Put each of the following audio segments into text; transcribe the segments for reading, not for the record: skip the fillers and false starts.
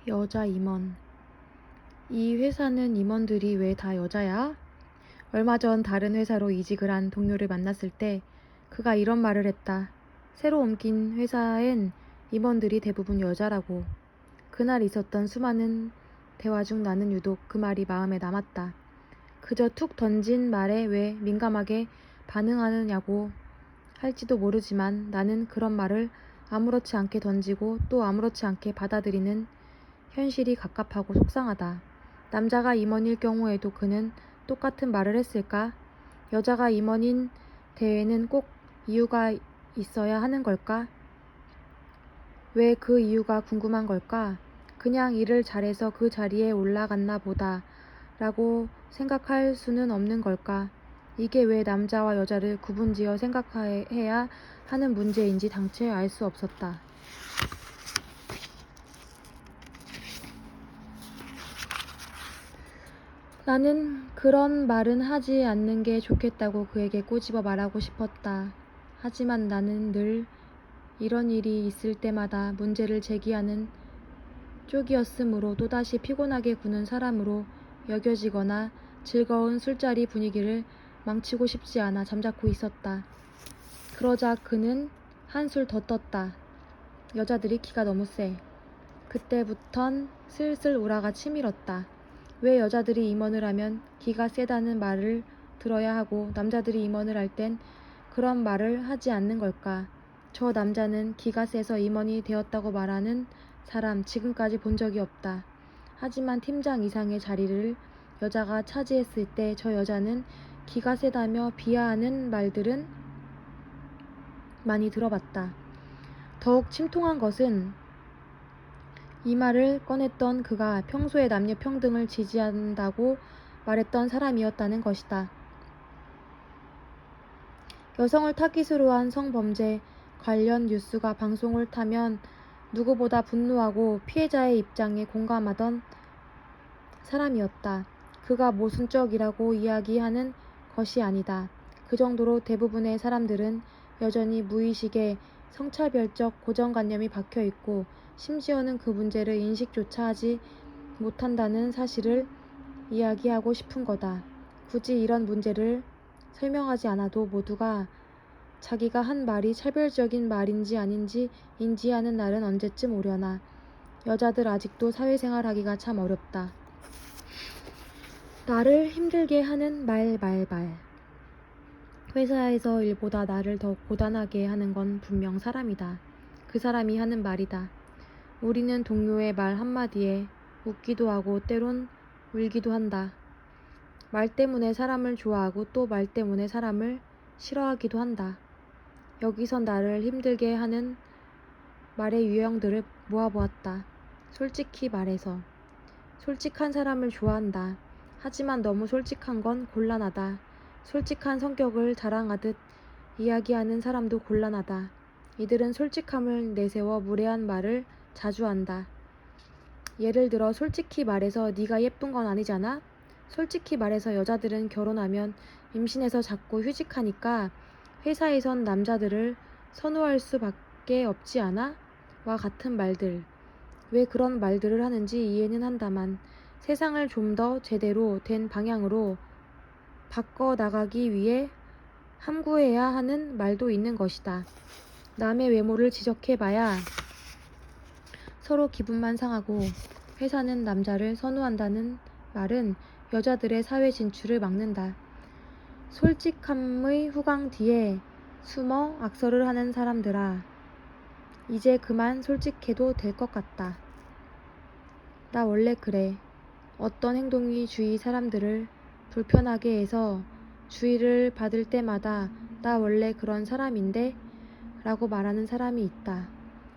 여자 임원. 이 회사는 임원들이 왜 다 여자야? 얼마 전 다른 회사로 이직을 한 동료를 만났을 때 그가 이런 말을 했다. 새로 옮긴 회사엔 임원들이 대부분 여자라고. 그날 있었던 수많은 대화 중 나는 유독 그 말이 마음에 남았다. 그저 툭 던진 말에 왜 민감하게 반응하느냐고 할지도 모르지만 나는 그런 말을 아무렇지 않게 던지고 또 아무렇지 않게 받아들이는 현실이 갑갑하고 속상하다. 남자가 임원일 경우에도 그는 똑같은 말을 했을까? 여자가 임원인 데에는 꼭 이유가 있어야 하는 걸까? 왜 그 이유가 궁금한 걸까? 그냥 일을 잘해서 그 자리에 올라갔나 보다 라고 생각할 수는 없는 걸까? 이게 왜 남자와 여자를 구분지어 생각해야 하는 문제인지 당최 알 수 없었다. 나는 그런 말은 하지 않는 게 좋겠다고 그에게 꼬집어 말하고 싶었다. 하지만 나는 늘 이런 일이 있을 때마다 문제를 제기하는 쪽이었으므로 또다시 피곤하게 구는 사람으로 여겨지거나 즐거운 술자리 분위기를 망치고 싶지 않아 잠자코 있었다. 그러자 그는 한술 더 떴다. 여자들이 키가 너무 세. 그때부턴 슬슬 우라가 치밀었다. 왜 여자들이 임원을 하면 기가 세다는 말을 들어야 하고 남자들이 임원을 할 땐 그런 말을 하지 않는 걸까? 저 남자는 기가 세서 임원이 되었다고 말하는 사람 지금까지 본 적이 없다. 하지만 팀장 이상의 자리를 여자가 차지했을 때 저 여자는 기가 세다며 비하하는 말들은 많이 들어봤다. 더욱 침통한 것은 이 말을 꺼냈던 그가 평소에 남녀 평등을 지지한다고 말했던 사람이었다는 것이다. 여성을 타깃으로 한 성범죄 관련 뉴스가 방송을 타면 누구보다 분노하고 피해자의 입장에 공감하던 사람이었다. 그가 모순적이라고 이야기하는 것이 아니다. 그 정도로 대부분의 사람들은 여전히 무의식에 성차별적 고정관념이 박혀있고 심지어는 그 문제를 인식조차 하지 못한다는 사실을 이야기하고 싶은 거다. 굳이 이런 문제를 설명하지 않아도 모두가 자기가 한 말이 차별적인 말인지 아닌지 인지하는 날은 언제쯤 오려나. 여자들 아직도 사회생활하기가 참 어렵다. 나를 힘들게 하는 말. 회사에서 일보다 나를 더 고단하게 하는 건 분명 사람이다. 그 사람이 하는 말이다. 우리는 동료의 말 한마디에 웃기도 하고 때론 울기도 한다. 말 때문에 사람을 좋아하고 또 말 때문에 사람을 싫어하기도 한다. 여기선 나를 힘들게 하는 말의 유형들을 모아보았다. 솔직히 말해서. 솔직한 사람을 좋아한다. 하지만 너무 솔직한 건 곤란하다. 솔직한 성격을 자랑하듯 이야기하는 사람도 곤란하다. 이들은 솔직함을 내세워 무례한 말을 자주 한다. 예를 들어 솔직히 말해서 네가 예쁜 건 아니잖아? 솔직히 말해서 여자들은 결혼하면 임신해서 자꾸 휴직하니까 회사에선 남자들을 선호할 수밖에 없지 않아? 와 같은 말들. 왜 그런 말들을 하는지 이해는 한다만 세상을 좀 더 제대로 된 방향으로 바꿔나가기 위해 함구해야 하는 말도 있는 것이다. 남의 외모를 지적해봐야 서로 기분만 상하고 회사는 남자를 선호한다는 말은 여자들의 사회 진출을 막는다. 솔직함의 후광 뒤에 숨어 악설을 하는 사람들아. 이제 그만 솔직해도 될 것 같다. 나 원래 그래. 어떤 행동이 주위 사람들을 불편하게 해서 주의를 받을 때마다 나 원래 그런 사람인데? 라고 말하는 사람이 있다.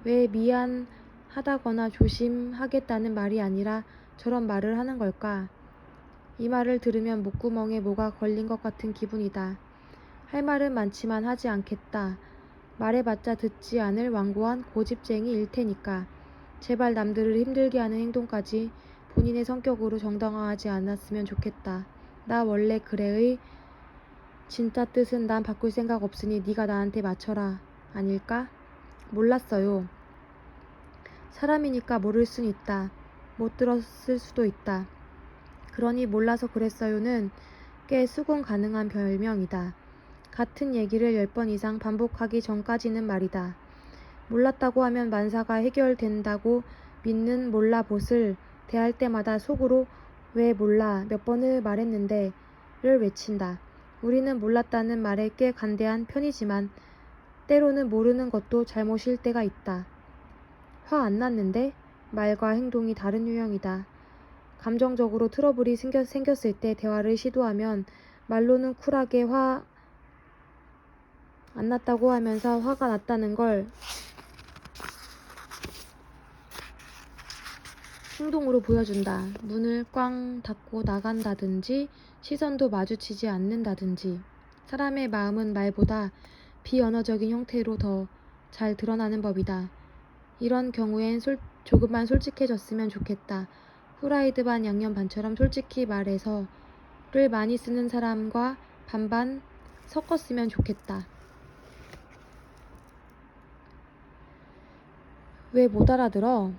왜 미안하다거나 조심하겠다는 말이 아니라 저런 말을 하는 걸까? 이 말을 들으면 목구멍에 뭐가 걸린 것 같은 기분이다. 할 말은 많지만 하지 않겠다. 말해봤자 듣지 않을 완고한 고집쟁이일 테니까. 제발 남들을 힘들게 하는 행동까지 본인의 성격으로 정당화하지 않았으면 좋겠다. 나 원래 그래의 진짜 뜻은 난 바꿀 생각 없으니 네가 나한테 맞춰라. 아닐까? 몰랐어요. 사람이니까 모를 순 있다. 못 들었을 수도 있다. 그러니 몰라서 그랬어요는 꽤 수긍 가능한 별명이다. 같은 얘기를 10번 이상 반복하기 전까지는 말이다. 몰랐다고 하면 만사가 해결된다고 믿는 몰라봇을 대할 때마다 속으로 왜 몰라 몇 번을 말했는데 를 외친다. 우리는 몰랐다는 말에 꽤 간대한 편이지만 때로는 모르는 것도 잘못일 때가 있다. 화 안 났는데? 말과 행동이 다른 유형이다. 감정적으로 트러블이 생겼을 때 대화를 시도하면 말로는 쿨하게 화 안 났다고 하면서 화가 났다는 걸 행동으로 보여준다. 문을 꽝 닫고 나간다든지 시선도 마주치지 않는다든지. 사람의 마음은 말보다 비언어적인 형태로 더 잘 드러나는 법이다. 이런 경우엔 조금만 솔직해졌으면 좋겠다. 후라이드 반 양념 반처럼 솔직히 말해서 를 많이 쓰는 사람과 반반 섞었으면 좋겠다. 왜 못 알아들어?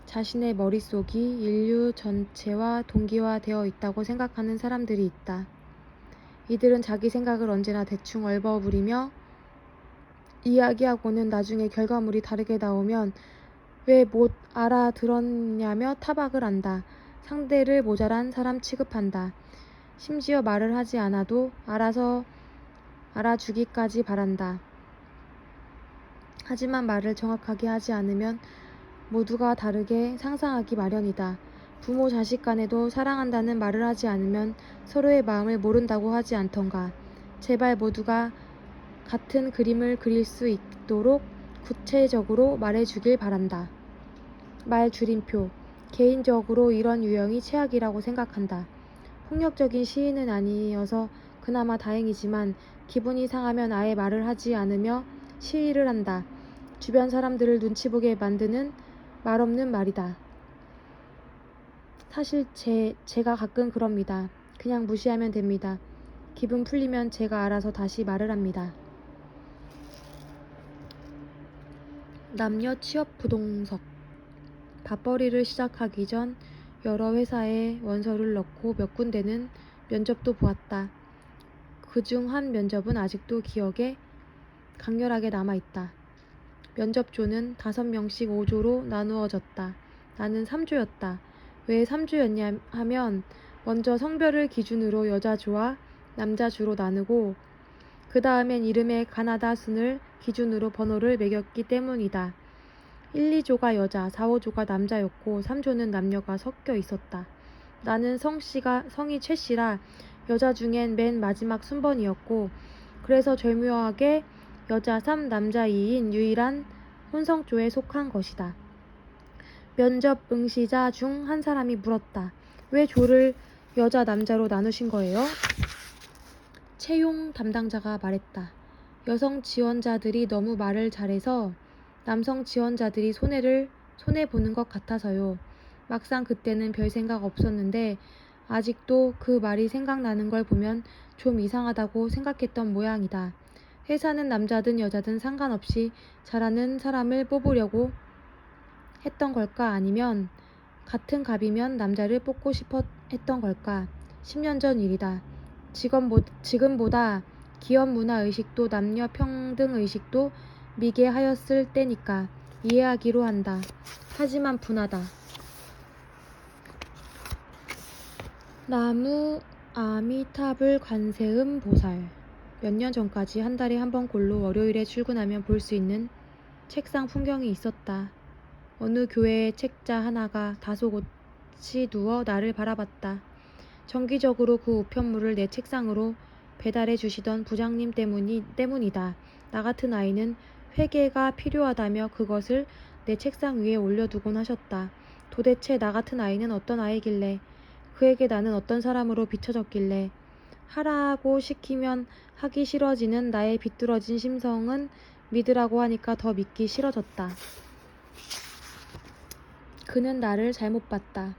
자신의 머릿속이 인류 전체와 동기화되어 있다고 생각하는 사람들이 있다. 이들은 자기 생각을 언제나 대충 얽어부리며 이야기하고는 나중에 결과물이 다르게 나오면 왜 못 알아들었냐며 타박을 한다. 상대를 모자란 사람 취급한다. 심지어 말을 하지 않아도 알아서 알아주기까지 바란다. 하지만 말을 정확하게 하지 않으면 모두가 다르게 상상하기 마련이다. 부모 자식 간에도 사랑한다는 말을 하지 않으면 서로의 마음을 모른다고 하지 않던가. 제발 모두가 같은 그림을 그릴 수 있도록 구체적으로 말해주길 바란다. 말 줄임표. 개인적으로 이런 유형이 최악이라고 생각한다. 폭력적인 시인은 아니어서 그나마 다행이지만 기분이 상하면 아예 말을 하지 않으며 시위를 한다. 주변 사람들을 눈치 보게 만드는 말없는 말이다. 사실 제가 가끔 그럽니다. 그냥 무시하면 됩니다. 기분 풀리면 제가 알아서 다시 말을 합니다. 남녀 취업 부동석. 밥벌이를 시작하기 전 여러 회사에 원서를 넣고 몇 군데는 면접도 보았다. 그중 한 면접은 아직도 기억에 강렬하게 남아있다. 면접조는 5명씩 5조로 나누어졌다. 나는 3조였다. 왜 3조였냐 하면 먼저 성별을 기준으로 여자조와 남자조로 나누고 그 다음엔 이름의 가나다 순을 기준으로 번호를 매겼기 때문이다. 1, 2조가 여자, 4, 5조가 남자였고 3조는 남녀가 섞여 있었다. 나는 성이 최씨라 여자 중엔 맨 마지막 순번이었고 그래서 절묘하게 여자 3, 남자 2인 유일한 혼성조에 속한 것이다. 면접 응시자 중 한 사람이 물었다. 왜 조를 여자, 남자로 나누신 거예요? 채용 담당자가 말했다. 여성 지원자들이 너무 말을 잘해서 남성 지원자들이 손해보는 것 같아서요. 막상 그때는 별 생각 없었는데 아직도 그 말이 생각나는 걸 보면 좀 이상하다고 생각했던 모양이다. 회사는 남자든 여자든 상관없이 잘하는 사람을 뽑으려고 했던 걸까? 아니면 같은 갑이면 남자를 뽑고 싶어 했던 걸까? 10년 전 일이다. 지금보다 기업 문화 의식도 남녀 평등 의식도 미개하였을 때니까 이해하기로 한다. 하지만 분하다. 나무 아미타불 관세음 보살. 몇 년 전까지 한 달에 한 번꼴로 월요일에 출근하면 볼 수 있는 책상 풍경이 있었다. 어느 교회의 책자 하나가 다소곳이 누워 나를 바라봤다. 정기적으로 그 우편물을 내 책상으로 배달해 주시던 부장님 때문이다. 나 같은 아이는 회계가 필요하다며 그것을 내 책상 위에 올려두곤 하셨다. 도대체 나 같은 아이는 어떤 아이길래, 그에게 나는 어떤 사람으로 비춰졌길래, 하라고 시키면 하기 싫어지는 나의 비뚤어진 심성은 믿으라고 하니까 더 믿기 싫어졌다. 그는 나를 잘못 봤다.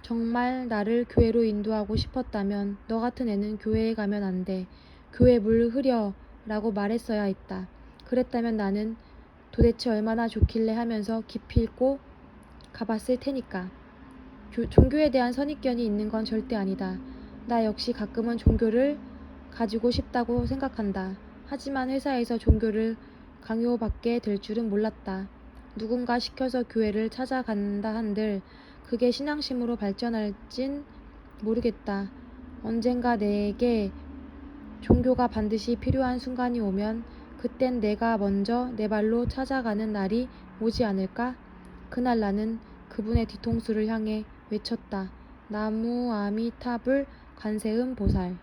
정말 나를 교회로 인도하고 싶었다면 너 같은 애는 교회에 가면 안 돼. 교회 물 흐려 라고 말했어야 했다. 그랬다면 나는 도대체 얼마나 좋길래 하면서 기필코 가봤을 테니까. 종교에 대한 선입견이 있는 건 절대 아니다. 나 역시 가끔은 종교를 가지고 싶다고 생각한다. 하지만 회사에서 종교를 강요받게 될 줄은 몰랐다. 누군가 시켜서 교회를 찾아간다 한들 그게 신앙심으로 발전할진 모르겠다. 언젠가 내게 종교가 반드시 필요한 순간이 오면 그땐 내가 먼저 내 발로 찾아가는 날이 오지 않을까? 그날 나는 그분의 뒤통수를 향해 외쳤다. 나무 아미타불 관세음 보살.